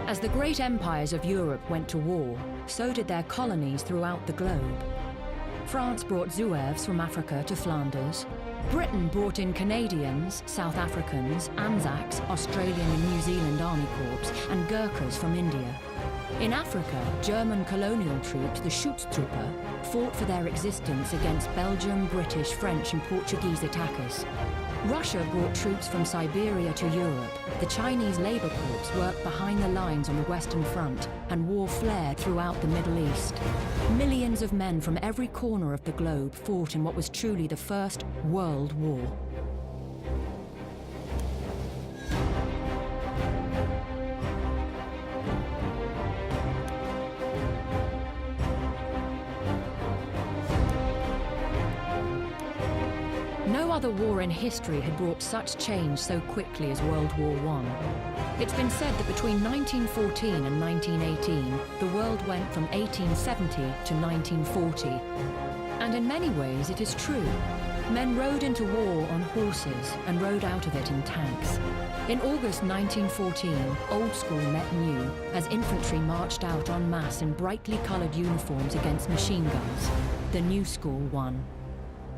As the great empires of Europe went to war, so did their colonies throughout the globe. France brought Zouaves from Africa to Flanders. Britain brought in Canadians, South Africans, Anzacs, Australian and New Zealand Army Corps, and Gurkhas from India. In Africa, German colonial troops, the Schutztruppe, fought for their existence against Belgian, British, French and Portuguese attackers. Russia brought troops from Siberia to Europe. The Chinese Labour Corps worked behind the lines on the Western Front, and war flared throughout the Middle East. Millions of men from every corner of the globe fought in what was truly the First World War. No other war in history had brought such change so quickly as World War I. It's been said that between 1914 and 1918, the world went from 1870 to 1940. And in many ways, it is true. Men rode into war on horses and rode out of it in tanks. In August 1914, old school met new as infantry marched out en masse in brightly coloured uniforms against machine guns. The new school won.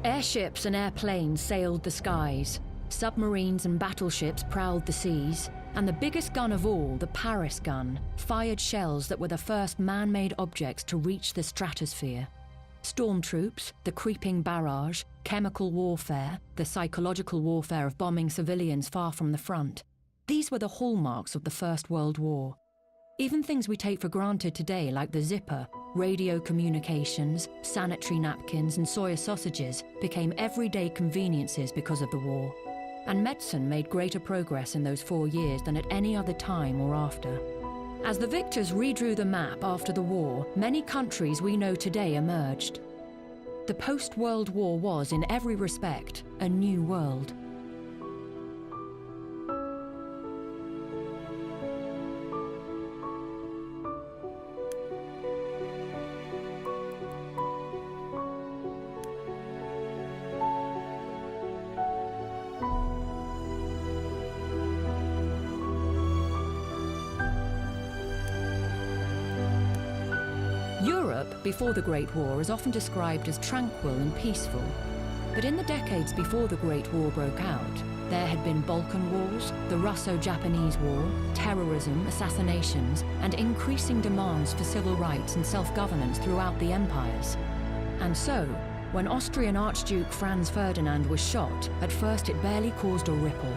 Airships and airplanes sailed the skies, submarines and battleships prowled the seas, and the biggest gun of all, the Paris gun, fired shells that were the first man-made objects to reach the stratosphere. Stormtroops, the creeping barrage, chemical warfare, the psychological warfare of bombing civilians far from the front. These were the hallmarks of the First World War. Even things we take for granted today, like the zipper, radio communications, sanitary napkins and soya sausages, became everyday conveniences because of the war. And medicine made greater progress in those 4 years than at any other time or after. As the victors redrew the map after the war, many countries we know today emerged. The post-World War was, in every respect, a new world. Europe, before the Great War, is often described as tranquil and peaceful. But in the decades before the Great War broke out, there had been Balkan Wars, the Russo-Japanese War, terrorism, assassinations, and increasing demands for civil rights and self-governance throughout the empires. And so, when Austrian Archduke Franz Ferdinand was shot, at first it barely caused a ripple.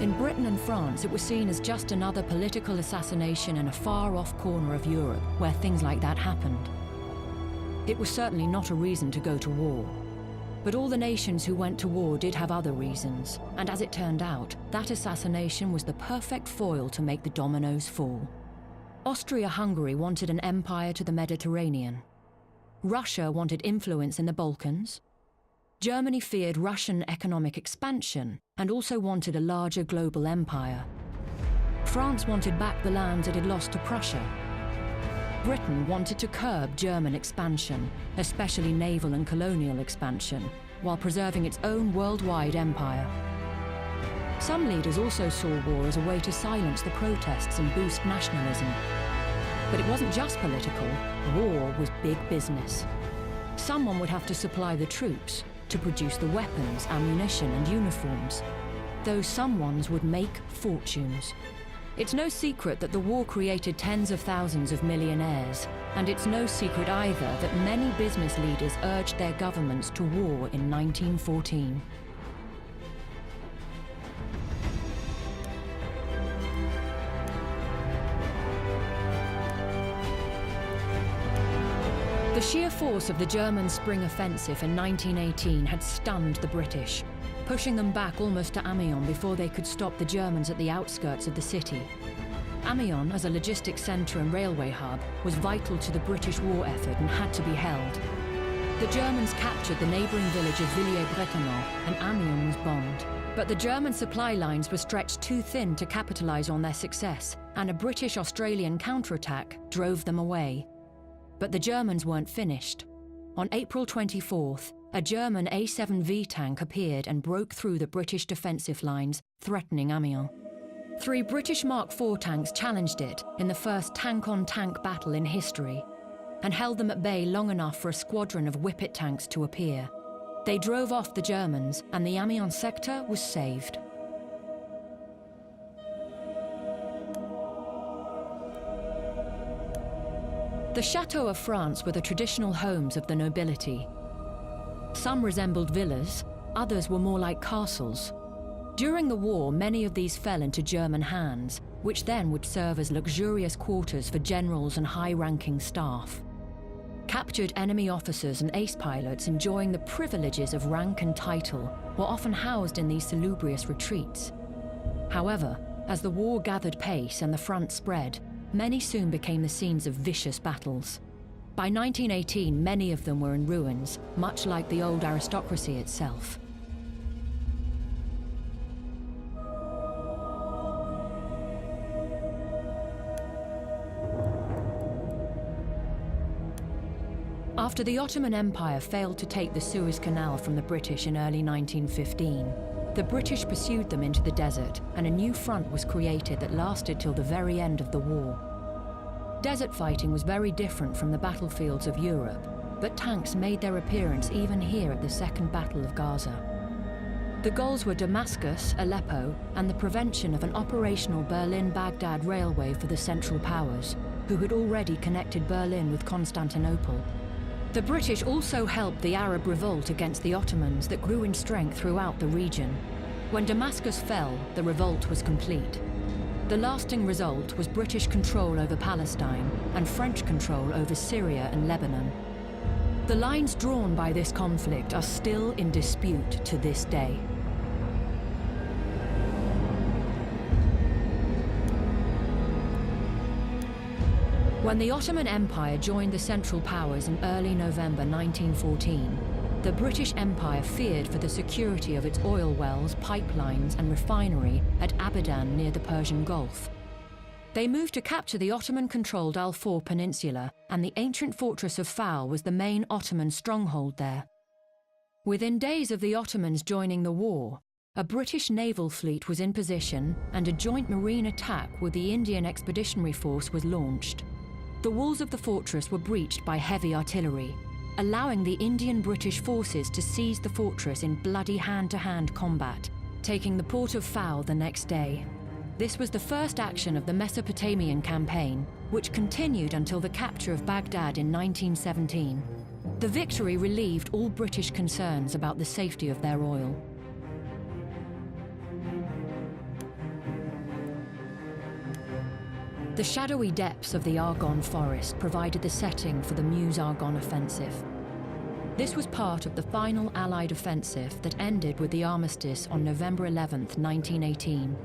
In Britain and France, it was seen as just another political assassination in a far-off corner of Europe where things like that happened. It was certainly not a reason to go to war. But all the nations who went to war did have other reasons, and as it turned out, that assassination was the perfect foil to make the dominoes fall. Austria-Hungary wanted an empire to the Mediterranean. Russia wanted influence in the Balkans. Germany feared Russian economic expansion and also wanted a larger global empire. France wanted back the lands it had lost to Prussia. Britain wanted to curb German expansion, especially naval and colonial expansion, while preserving its own worldwide empire. Some leaders also saw war as a way to silence the protests and boost nationalism. But it wasn't just political, war was big business. Someone would have to supply the troops, to produce the weapons, ammunition and uniforms. Those someones would make fortunes. It's no secret that the war created tens of thousands of millionaires, and it's no secret either that many business leaders urged their governments to war in 1914. The sheer force of the German spring offensive in 1918 had stunned the British, pushing them back almost to Amiens before they could stop the Germans at the outskirts of the city. Amiens, as a logistics centre and railway hub, was vital to the British war effort and had to be held. The Germans captured the neighbouring village of Villiers-Bretonneux, and Amiens was bombed. But the German supply lines were stretched too thin to capitalise on their success, and a British-Australian counterattack drove them away. But the Germans weren't finished. On April 24th, a German A-7V tank appeared and broke through the British defensive lines, threatening Amiens. 3 British Mark IV tanks challenged it in the first tank-on-tank battle in history and held them at bay long enough for a squadron of Whippet tanks to appear. They drove off the Germans and the Amiens sector was saved. The chateaux of France were the traditional homes of the nobility. Some resembled villas, others were more like castles. During the war, many of these fell into German hands, which then would serve as luxurious quarters for generals and high-ranking staff. Captured enemy officers and ace pilots enjoying the privileges of rank and title were often housed in these salubrious retreats. However, as the war gathered pace and the front spread, many soon became the scenes of vicious battles. By 1918, many of them were in ruins, much like the old aristocracy itself. After the Ottoman Empire failed to take the Suez Canal from the British in early 1915, the British pursued them into the desert, and a new front was created that lasted till the very end of the war. Desert fighting was very different from the battlefields of Europe, but tanks made their appearance even here at the Second Battle of Gaza. The goals were Damascus, Aleppo, and the prevention of an operational Berlin-Baghdad railway for the Central Powers, who had already connected Berlin with Constantinople. The British also helped the Arab revolt against the Ottomans that grew in strength throughout the region. When Damascus fell, the revolt was complete. The lasting result was British control over Palestine and French control over Syria and Lebanon. The lines drawn by this conflict are still in dispute to this day. When the Ottoman Empire joined the Central Powers in early November 1914, the British Empire feared for the security of its oil wells, pipelines, and refinery at Abadan near the Persian Gulf. They moved to capture the Ottoman-controlled Al-Faw Peninsula, and the ancient fortress of Fao was the main Ottoman stronghold there. Within days of the Ottomans joining the war, a British naval fleet was in position and a joint marine attack with the Indian Expeditionary Force was launched. The walls of the fortress were breached by heavy artillery, allowing the Indian-British forces to seize the fortress in bloody hand-to-hand combat, taking the port of Fao the next day. This was the first action of the Mesopotamian campaign, which continued until the capture of Baghdad in 1917. The victory relieved all British concerns about the safety of their oil. The shadowy depths of the Argonne Forest provided the setting for the Meuse-Argonne offensive. This was part of the final Allied offensive that ended with the armistice on November 11, 1918.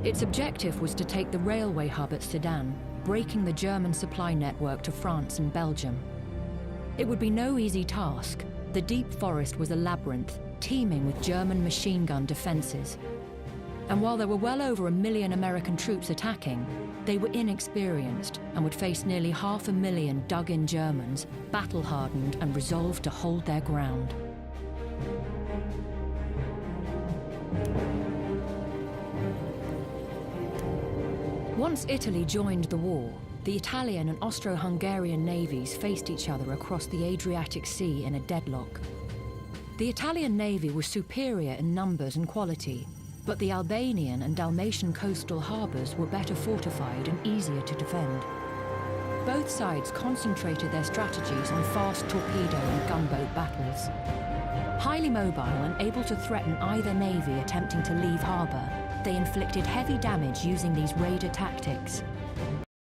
Its objective was to take the railway hub at Sedan, breaking the German supply network to France and Belgium. It would be no easy task. The deep forest was a labyrinth, teeming with German machine gun defenses. And while there were well over 1 million American troops attacking, they were inexperienced and would face nearly 500,000 dug-in Germans, battle-hardened and resolved to hold their ground. Once Italy joined the war, the Italian and Austro-Hungarian navies faced each other across the Adriatic Sea in a deadlock. The Italian navy was superior in numbers and quality, but the Albanian and Dalmatian coastal harbours were better fortified and easier to defend. Both sides concentrated their strategies on fast torpedo and gunboat battles. Highly mobile and able to threaten either navy attempting to leave harbour, they inflicted heavy damage using these raider tactics.